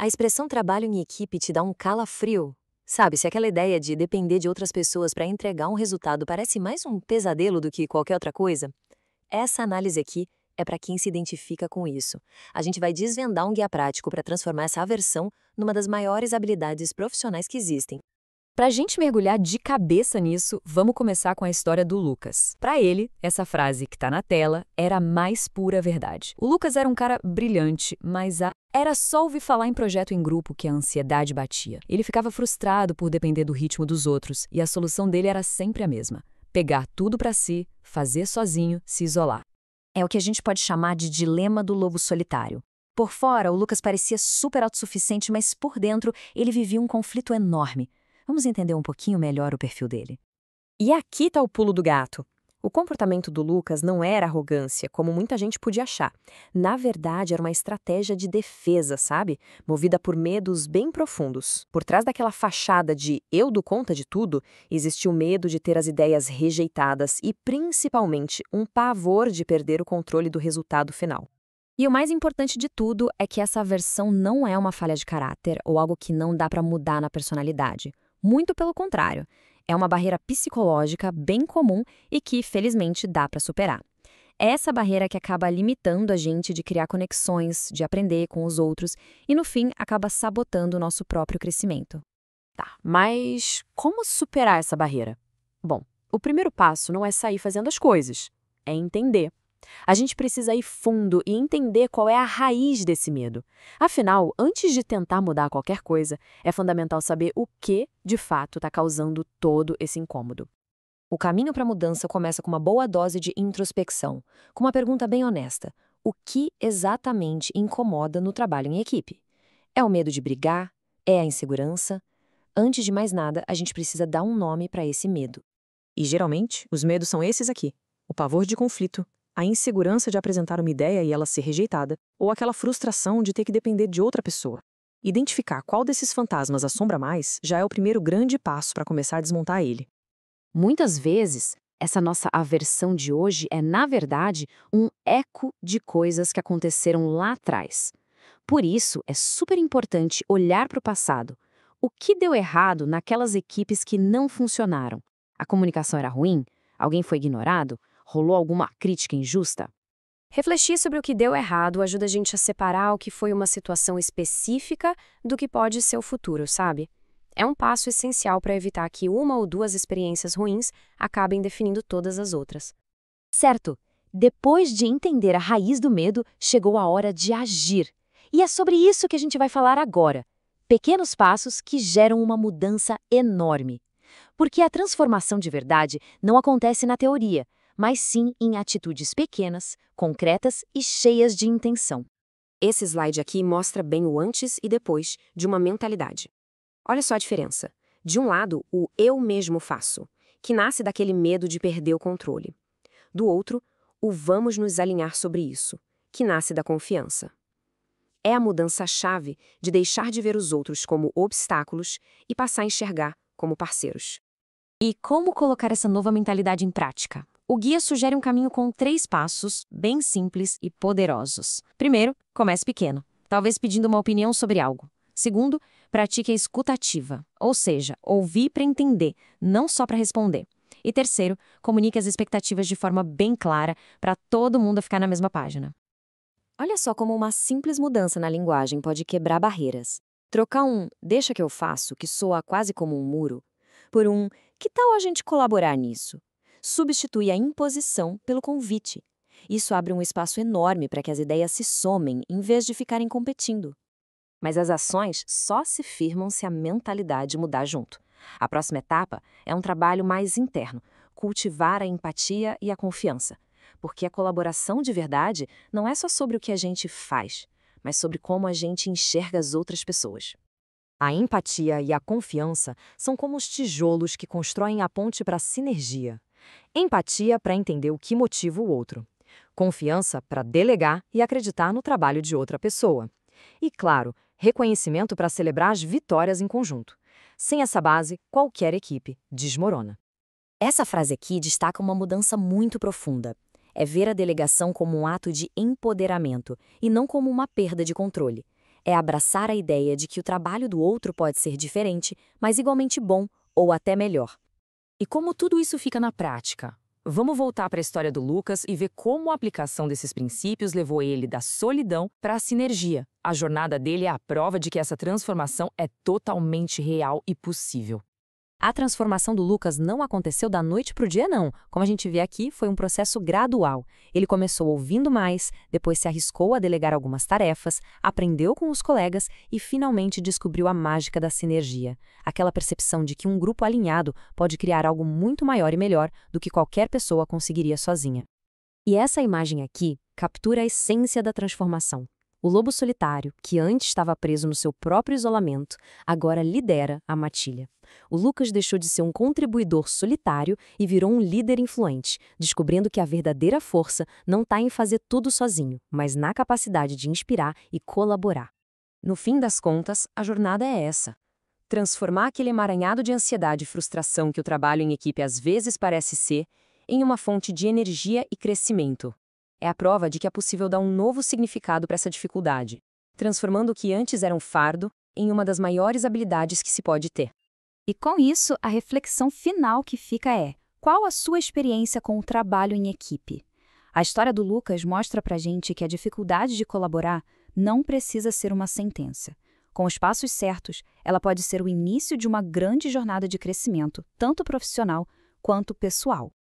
A expressão trabalho em equipe te dá um calafrio. Sabe, se aquela ideia de depender de outras pessoas para entregar um resultado parece mais um pesadelo do que qualquer outra coisa, essa análise aqui é para quem se identifica com isso. A gente vai desvendar um guia prático para transformar essa aversão numa das maiores habilidades profissionais que existem. Para a gente mergulhar de cabeça nisso, vamos começar com a história do Lucas. Para ele, essa frase que está na tela era a mais pura verdade. O Lucas era um cara brilhante, mas era só ouvir falar em projeto em grupo que a ansiedade batia. Ele ficava frustrado por depender do ritmo dos outros, e a solução dele era sempre a mesma: pegar tudo para si, fazer sozinho, se isolar. É o que a gente pode chamar de dilema do lobo solitário. Por fora, o Lucas parecia super autossuficiente, mas por dentro ele vivia um conflito enorme. Vamos entender um pouquinho melhor o perfil dele. E aqui está o pulo do gato. O comportamento do Lucas não era arrogância, como muita gente podia achar. Na verdade, era uma estratégia de defesa, sabe? Movida por medos bem profundos. Por trás daquela fachada de eu dou conta de tudo, existia o medo de ter as ideias rejeitadas e, principalmente, um pavor de perder o controle do resultado final. E o mais importante de tudo é que essa aversão não é uma falha de caráter ou algo que não dá para mudar na personalidade. Muito pelo contrário, é uma barreira psicológica bem comum e que, felizmente, dá para superar. É essa barreira que acaba limitando a gente de criar conexões, de aprender com os outros e, no fim, acaba sabotando o nosso próprio crescimento. Tá, mas como superar essa barreira? Bom, o primeiro passo não é sair fazendo as coisas, é entender. A gente precisa ir fundo e entender qual é a raiz desse medo. Afinal, antes de tentar mudar qualquer coisa, é fundamental saber o que, de fato, está causando todo esse incômodo. O caminho para a mudança começa com uma boa dose de introspecção, com uma pergunta bem honesta: o que exatamente incomoda no trabalho em equipe? É o medo de brigar? É a insegurança? Antes de mais nada, a gente precisa dar um nome para esse medo. E geralmente, os medos são esses aqui: o pavor de conflito, a insegurança de apresentar uma ideia e ela ser rejeitada, ou aquela frustração de ter que depender de outra pessoa. Identificar qual desses fantasmas assombra mais já é o primeiro grande passo para começar a desmontar ele. Muitas vezes, essa nossa aversão de hoje é, na verdade, um eco de coisas que aconteceram lá atrás. Por isso, é super importante olhar para o passado. O que deu errado naquelas equipes que não funcionaram? A comunicação era ruim? Alguém foi ignorado? Rolou alguma crítica injusta? Refletir sobre o que deu errado ajuda a gente a separar o que foi uma situação específica do que pode ser o futuro, sabe? É um passo essencial para evitar que uma ou duas experiências ruins acabem definindo todas as outras. Certo, depois de entender a raiz do medo, chegou a hora de agir. E é sobre isso que a gente vai falar agora. Pequenos passos que geram uma mudança enorme. Porque a transformação de verdade não acontece na teoria, mas sim em atitudes pequenas, concretas e cheias de intenção. Esse slide aqui mostra bem o antes e depois de uma mentalidade. Olha só a diferença. De um lado, o eu mesmo faço, que nasce daquele medo de perder o controle. Do outro, o vamos nos alinhar sobre isso, que nasce da confiança. É a mudança-chave de deixar de ver os outros como obstáculos e passar a enxergar como parceiros. E como colocar essa nova mentalidade em prática? O guia sugere um caminho com 3 passos, bem simples e poderosos. Primeiro, comece pequeno, talvez pedindo uma opinião sobre algo. Segundo, pratique a escuta ativa, ou seja, ouvir para entender, não só para responder. E terceiro, comunique as expectativas de forma bem clara para todo mundo ficar na mesma página. Olha só como uma simples mudança na linguagem pode quebrar barreiras. Trocar um "deixa que eu faço", que soa quase como um muro, por um "que tal a gente colaborar nisso?" Substitui a imposição pelo convite. Isso abre um espaço enorme para que as ideias se somem em vez de ficarem competindo. Mas as ações só se firmam se a mentalidade mudar junto. A próxima etapa é um trabalho mais interno, cultivar a empatia e a confiança. Porque a colaboração de verdade não é só sobre o que a gente faz, mas sobre como a gente enxerga as outras pessoas. A empatia e a confiança são como os tijolos que constroem a ponte para a sinergia. Empatia para entender o que motiva o outro. Confiança para delegar e acreditar no trabalho de outra pessoa. E, claro, reconhecimento para celebrar as vitórias em conjunto. Sem essa base, qualquer equipe desmorona. Essa frase aqui destaca uma mudança muito profunda. É ver a delegação como um ato de empoderamento e não como uma perda de controle. É abraçar a ideia de que o trabalho do outro pode ser diferente, mas igualmente bom ou até melhor. E como tudo isso fica na prática? Vamos voltar para a história do Lucas e ver como a aplicação desses princípios levou ele da solidão para a sinergia. A jornada dele é a prova de que essa transformação é totalmente real e possível. A transformação do Lucas não aconteceu da noite para o dia, não. Como a gente vê aqui, foi um processo gradual. Ele começou ouvindo mais, depois se arriscou a delegar algumas tarefas, aprendeu com os colegas e finalmente descobriu a mágica da sinergia. Aquela percepção de que um grupo alinhado pode criar algo muito maior e melhor do que qualquer pessoa conseguiria sozinha. E essa imagem aqui captura a essência da transformação. O lobo solitário, que antes estava preso no seu próprio isolamento, agora lidera a matilha. O Lucas deixou de ser um contribuidor solitário e virou um líder influente, descobrindo que a verdadeira força não está em fazer tudo sozinho, mas na capacidade de inspirar e colaborar. No fim das contas, a jornada é essa: transformar aquele emaranhado de ansiedade e frustração que o trabalho em equipe às vezes parece ser, em uma fonte de energia e crescimento. É a prova de que é possível dar um novo significado para essa dificuldade, transformando o que antes era um fardo em uma das maiores habilidades que se pode ter. E com isso, a reflexão final que fica é: qual a sua experiência com o trabalho em equipe? A história do Lucas mostra pra gente que a dificuldade de colaborar não precisa ser uma sentença. Com os passos certos, ela pode ser o início de uma grande jornada de crescimento, tanto profissional quanto pessoal.